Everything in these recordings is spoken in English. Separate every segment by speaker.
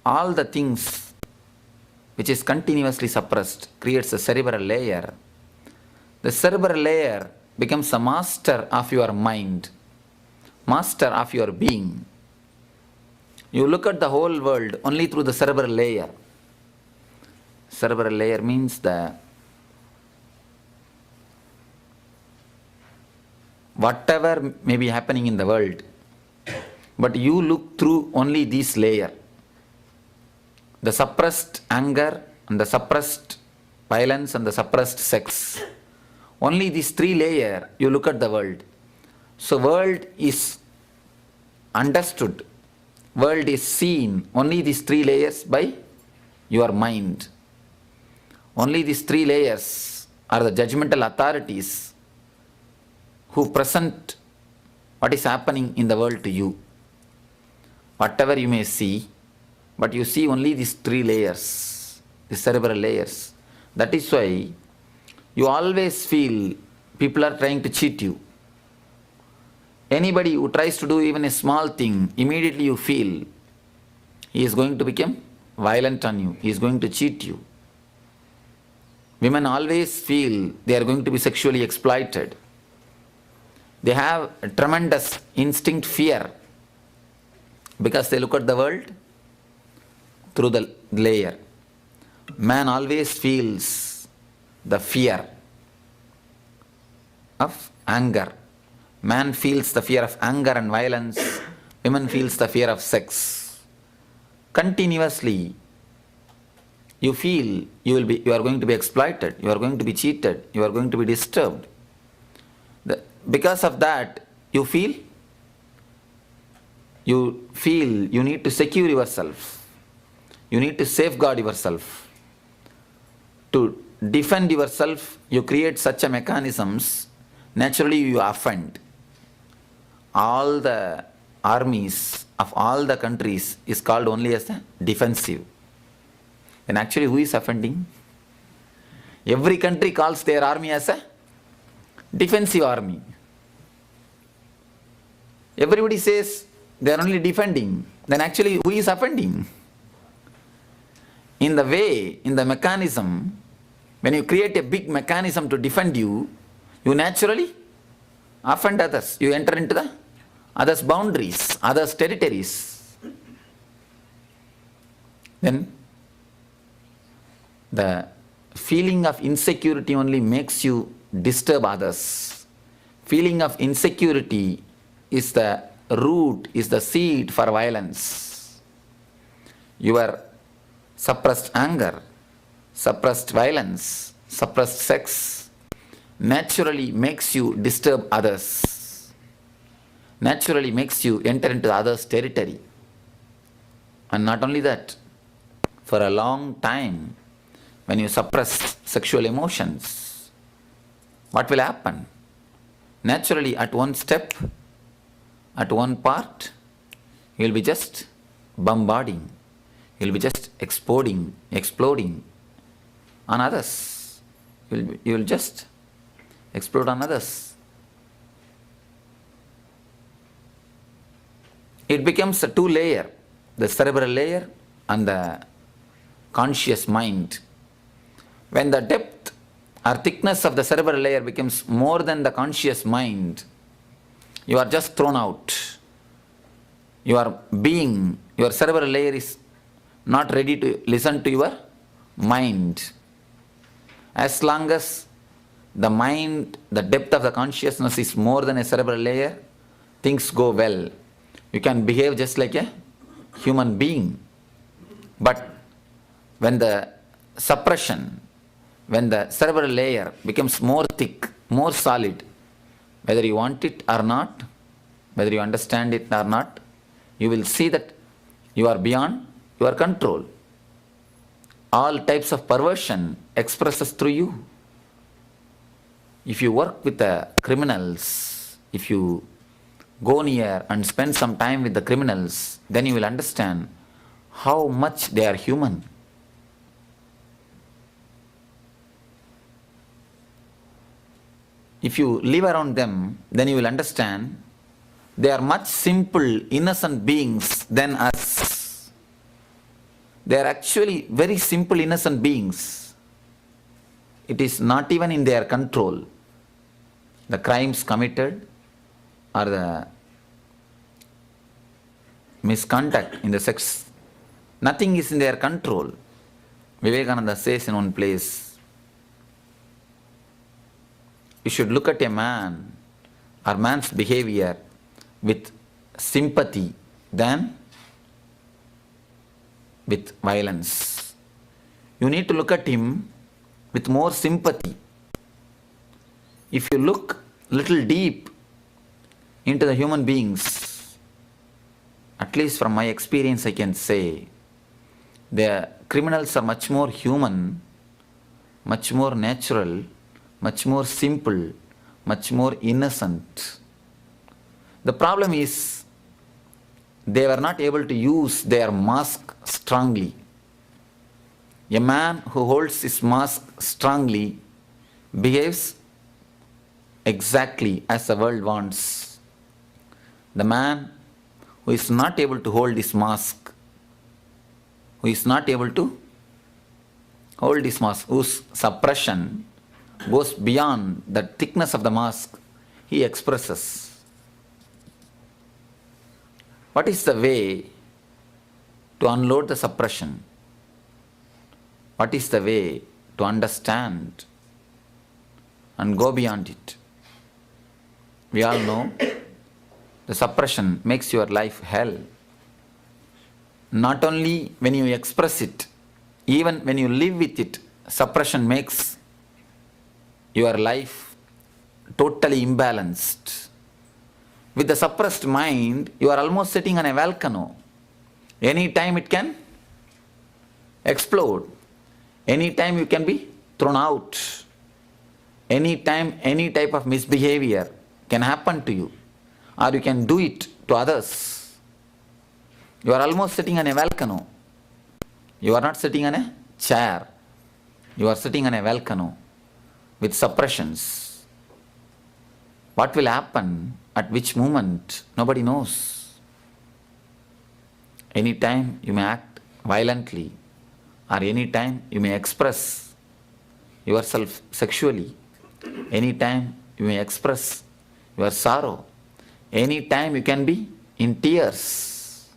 Speaker 1: all the things which is continuously suppressed creates a cerebral layer. The cerebral layer becomes the master of your mind, master of your being. You look at the whole world only through the cerebral layer. Cerebral layer means the whatever may be happening in the world, but you look through only this layer. The suppressed anger and the suppressed violence and the suppressed sex. Only these three layers you look at the world. So world is understood, world is seen, only these three layers by your mind. Only these three layers are the judgmental authorities who present what is happening in the world to you. Whatever you may see, but you see only these three layers, the cerebral layers. That is why you always feel people are trying to cheat you. Anybody who tries to do even a small thing, immediately you feel he is going to become violent on you, he is going to cheat you. Women always feel they are going to be sexually exploited. They have a tremendous instinct fear because they look at the world through the layer. Man always feels the fear of anger. Man feels the fear of anger and violence. Women feels the fear of sex. Continuously, you feel you are going to be exploited, you are going to be cheated, you are going to be disturbed. Because of that, you feel you need to secure yourself. You need to safeguard yourself. To defend yourself, you create such a mechanisms, naturally you offend. All the armies of all the countries is called only as a defensive. Then actually who is offending? Every country calls their army as a defensive army. Everybody says they are only defending. Then actually who is offending? In the way, in the mechanism, when you create a big mechanism to defend you, you naturally offend others. You enter into the others' boundaries, others' territories. Then the feeling of insecurity only makes you disturb others. Feeling of insecurity is the root, is the seed for violence. Your suppressed anger, suppressed violence, suppressed sex naturally makes you disturb others, naturally makes you enter into the other's territory. And not only that, for a long time, when you suppress sexual emotions, what will happen? Naturally, at one step, at one part, you will be just bombarding, you will be just exploding on others. You will just explode on others. It becomes a two layer, the cerebral layer and the conscious mind. When the depth or thickness of the cerebral layer becomes more than the conscious mind, you are just thrown out. Your being, your cerebral layer is not ready to listen to your mind. As long as the mind, the depth of the consciousness is more than a cerebral layer, things go well. You can behave just like a human being. But when the suppression, when the cerebral layer becomes more thick, more solid, whether you want it or not, whether you understand it or not, you will see that you are beyond your control. All types of perversion expresses through you. If you work with the criminals, if you go near and spend some time with the criminals, then you will understand how much they are human. If you live around them, then you will understand they are much simple, innocent beings than us. They are actually very simple, innocent beings. It is not even in their control. The crimes committed or the misconduct in the sex, nothing is in their control. Vivekananda says in one place, you should look at a man or man's behavior with sympathy than with violence. You need to look at him with more sympathy. If you look little deep into the human beings, at least from my experience I can say, the criminals are much more human, much more natural, much more simple, much more innocent. The problem is they were not able to use their mask strongly. A man who holds his mask strongly behaves exactly as the world wants. The man who is not able to hold his mask, who is not able to hold his mask, whose suppression goes beyond the thickness of the mask, he expresses. What is the way to unload the suppression? What is the way to understand and go beyond it? We all know the suppression makes your life hell. Not only when you express it, even when you live with it, suppression makes your life totally imbalanced. With the suppressed mind, you are almost sitting on a volcano. Any time it can explode. Any time you can be thrown out. Any time, any type of misbehavior can happen to you, or you can do it to others. You are almost sitting on a volcano. You are not sitting on a chair. You are sitting on a volcano with suppressions. What will happen at which moment? Nobody knows. Any time you may act violently, or any time you may express yourself sexually. Any time you may express your sorrow. Any time you can be in tears.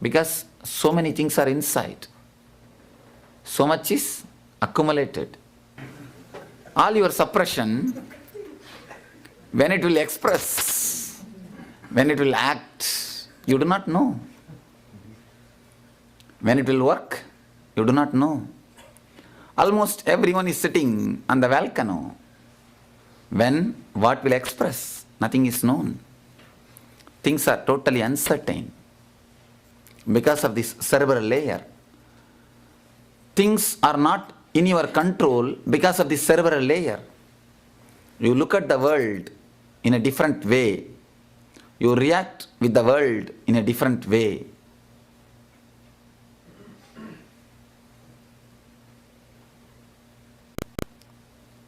Speaker 1: Because so many things are inside. So much is accumulated. All your suppression, when it will express, when it will act, you do not know. When it will work, you do not know. Almost everyone is sitting on the volcano. When what will express, nothing is known. Things are totally uncertain because of this cerebral layer. Things are not in your control because of this cerebral layer. You look at the world in a different way. You react with the world in a different way.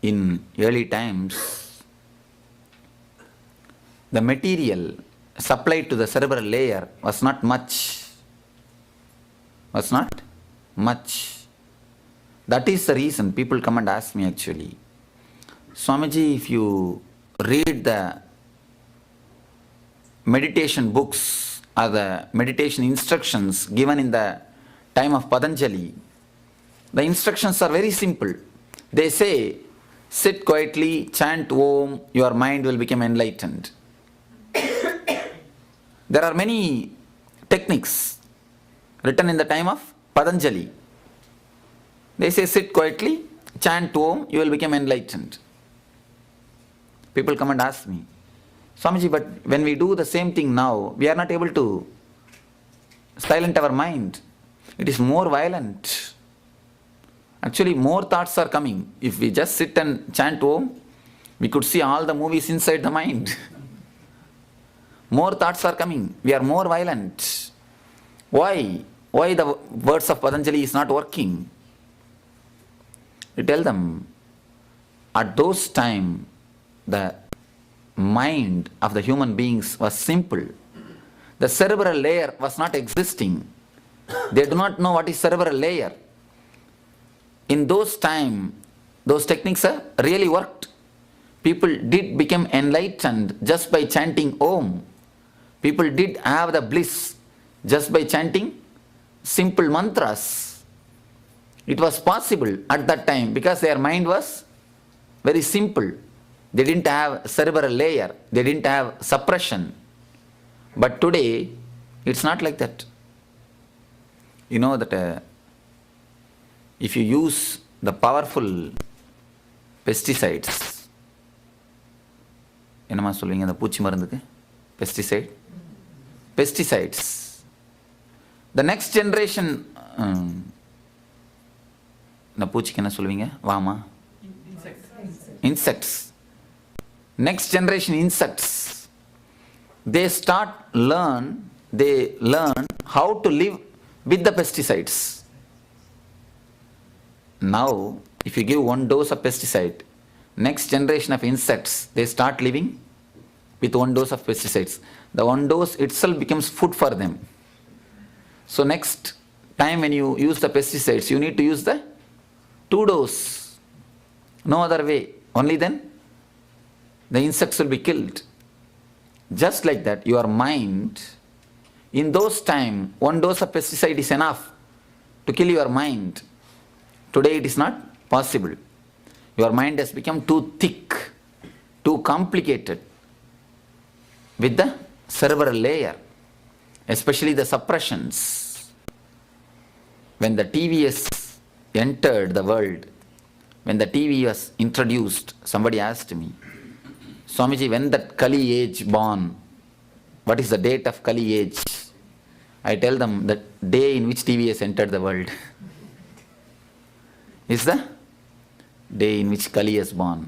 Speaker 1: In early times, the material supplied to the cerebral layer was not much. Was not much. That is the reason people come and ask me actually, Swamiji, if you read the meditation books or the meditation instructions given in the time of Patanjali, the instructions are very simple. They say, sit quietly, chant Om, your mind will become enlightened. There are many techniques written in the time of Patanjali. They say, sit quietly, chant Om, you will become enlightened. People come and ask me, Swamiji, but when we do the same thing now, we are not able to silence our mind. It is more violent. Actually, more thoughts are coming. If we just sit and chant Om, we could see all the movies inside the mind. More thoughts are coming. We are more violent. Why? Why the words of Patanjali is not working? You tell them, at those time, the mind of the human beings was simple. The cerebral layer was not existing. They do not know what is cerebral layer. In those time, those techniques really worked. People did become enlightened just by chanting Om. People did have the bliss just by chanting simple mantras. It was possible at that time because their mind was very simple. They didn't have cerebral layer. They didn't have suppression. But today, it's not like that. You know that if you use the powerful pesticides, என்னமா சொல்வீங்க அந்த பூச்சி மருந்துக்கு? Pesticides. The next generation, இந்த பூச்சிக்கு என்ன சொல்வீங்க? வாமா? Insects. Next generation insects. They learn how to live with the pesticides. Now, if you give one dose of pesticide, next generation of insects, they start living with one dose of pesticides. The one dose itself becomes food for them. So next time when you use the pesticides, you need to use the 2 dose. No other way. Only then the insects will be killed. Just like that, your mind, in those time, 1 dose of pesticide is enough to kill your mind. Today it is not possible. Your mind has become too thick, too complicated with the cerebral layer, especially the suppressions. When the TV has entered the world, when the TV was introduced, somebody asked me, Swamiji, when that Kali age born? What is the date of Kali age? I tell them the day in which TV has entered the world is the day in which Kali is born.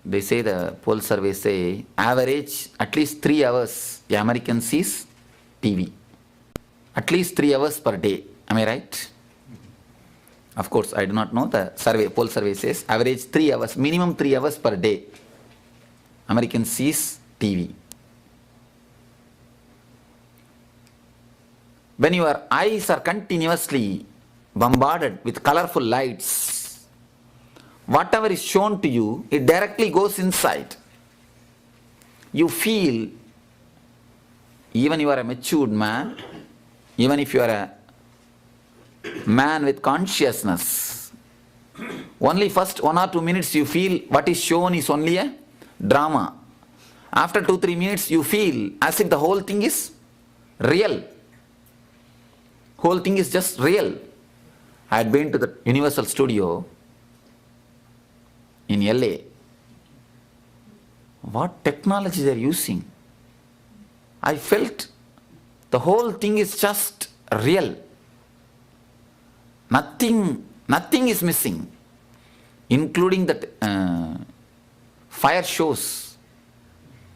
Speaker 1: They say, the poll survey say, average at least 3 hours the American sees TV. At least 3 hours per day. Am I right? Of course, I do not know. The poll survey says average 3 hours, minimum 3 hours per day. American sees TV. When your eyes are continuously bombarded with colorful lights, whatever is shown to you, it directly goes inside. You feel, even you are a matured man, even if you are a man with consciousness, only first 1 or 2 minutes you feel what is shown is only a drama. After 2-3 minutes you feel as if the whole thing is real. Whole thing is just real. I had been to the Universal Studio in LA. What technology they are using? I felt the whole thing is just real. Nothing is missing, including the fire shows.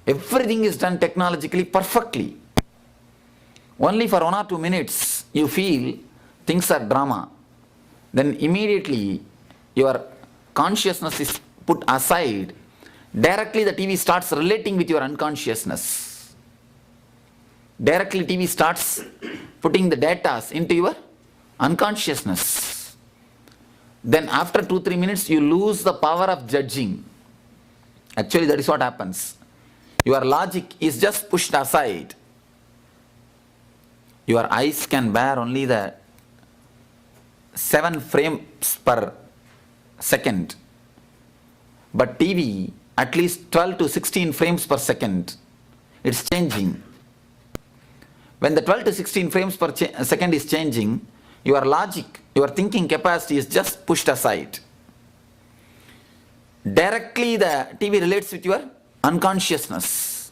Speaker 1: Everything is done technologically perfectly. Only for 1 or 2 minutes you feel things are drama. Then immediately your consciousness is put aside. Directly the TV starts relating with your unconsciousness. Directly TV starts putting the data into your unconsciousness. Then after 2-3 minutes you lose the power of judging. Actually that is what happens. Your logic is just pushed aside. Your eyes can bear only the 7 frames per second. But TV at least 12 to 16 frames per second. It's changing. When the 12 to 16 frames per second is changing, your logic, your thinking capacity is just pushed aside. Directly the TV relates with your unconsciousness.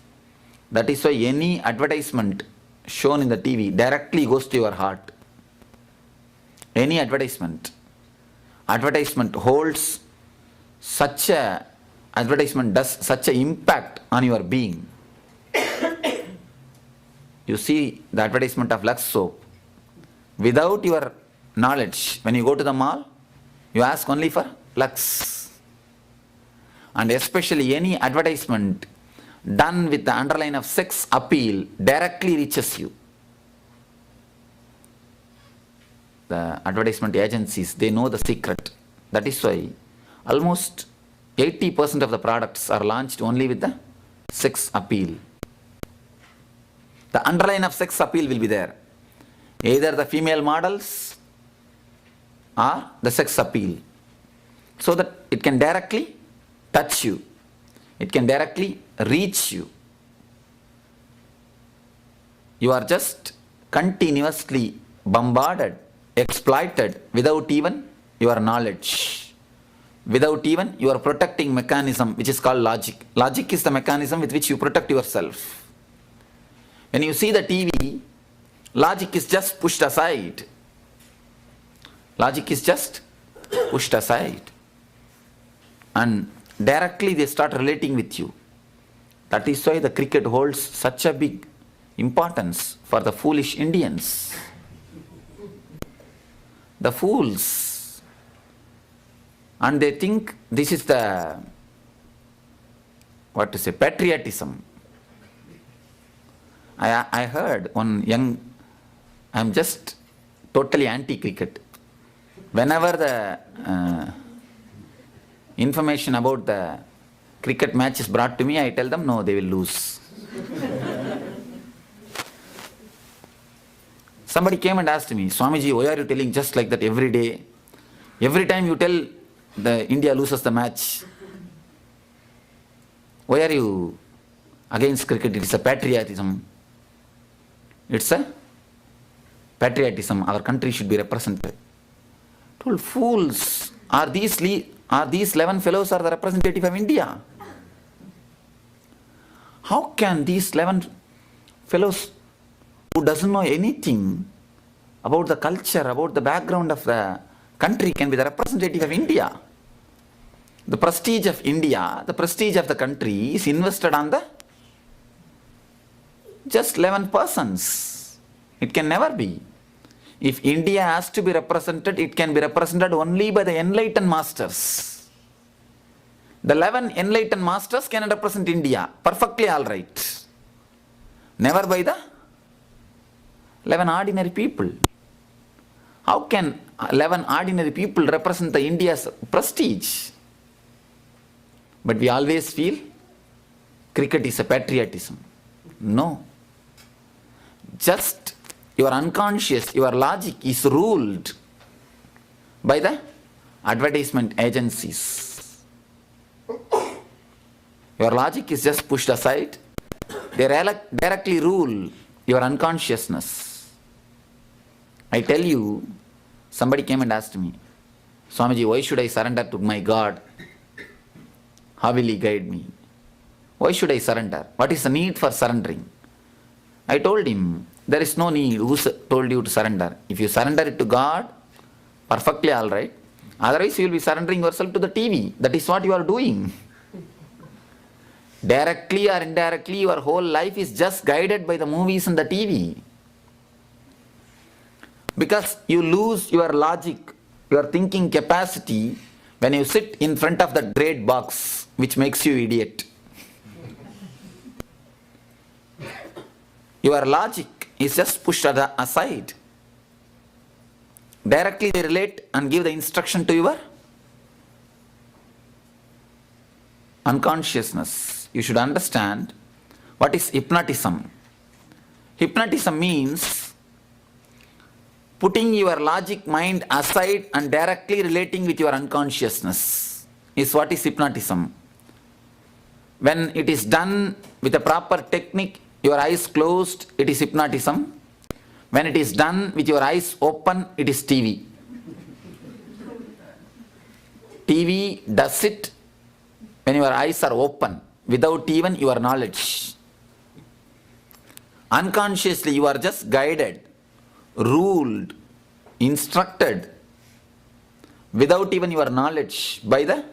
Speaker 1: That is why any advertisement shown in the TV directly goes to your heart. Any advertisement holds advertisement does such an impact on your being. You see the advertisement of Lux soap. Without your knowledge, when you go to the mall, you ask only for Lux. And especially any advertisement done with the underline of sex appeal directly reaches you. the advertisement agencies, they know the secret. That is why almost 80% of the products are launched only with the sex appeal. The underline of sex appeal will be there. Either the female models or the sex appeal. So that it can directly touch you. It can directly reach you. You are just continuously bombarded, exploited without even your knowledge, without even your protecting mechanism, which is called logic. Logic is the mechanism with which you protect yourself. When you see the TV, logic is just pushed aside. Logic is just pushed aside. And directly they start relating with you. That is why the cricket holds such a big importance for the foolish Indians. The fools. And they think this is the, patriotism. I heard one young, I'm just totally anti-cricket. Whenever the information about the cricket match is brought to me, I tell them, no, they will lose. Somebody came and asked me, Swamiji, why are you telling just like that every day? Every time you tell the India loses the match, why are you against cricket? It is a patriotism. It's a patriotism. Our country should be represented. I told, fools, are these 11 fellows are the representative of India? How can these 11 fellows who doesn't know anything about the culture, about the background of the country can be the representative of India? The prestige of India, the prestige of the country is invested on the just 11 persons. It can never be. If India has to be represented, it can be represented only by the enlightened masters. The 11 enlightened masters can represent India. Perfectly all right. Never by the 11 ordinary people. How can 11 ordinary people represent the India's prestige? But we always feel cricket is a patriotism. No. Just your unconscious, your logic is ruled by the advertisement agencies. Your logic is just pushed aside. They directly rule your unconsciousness. I tell you, somebody came and asked me, Swamiji, why should I surrender to my God? How will He guide me? Why should I surrender? What is the need for surrendering? I told him, there is no need. Who told you to surrender? If you surrender it to God, perfectly all right. Otherwise, you will be surrendering yourself to the TV. That is what you are doing. Directly or indirectly, your whole life is just guided by the movies and the TV. Because you lose your logic, your thinking capacity when you sit in front of that great box which makes you idiot. Your logic is just pushed aside. Directly they relate and give the instruction to your unconsciousness. You should understand what is hypnotism. Hypnotism means putting your logic mind aside and directly relating with your unconsciousness is what is hypnotism. When it is done with a proper technique, your eyes closed, it is hypnotism. When it is done with your eyes open, it is TV. TV does it when your eyes are open, without even your knowledge. Unconsciously, you are just guided, ruled, instructed, without even your knowledge, by the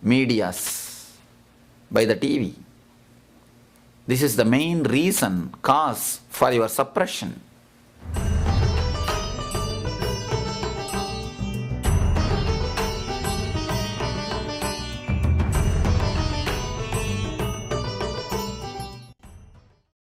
Speaker 1: medias, by the TV. This is the main reason, cause for your suppression.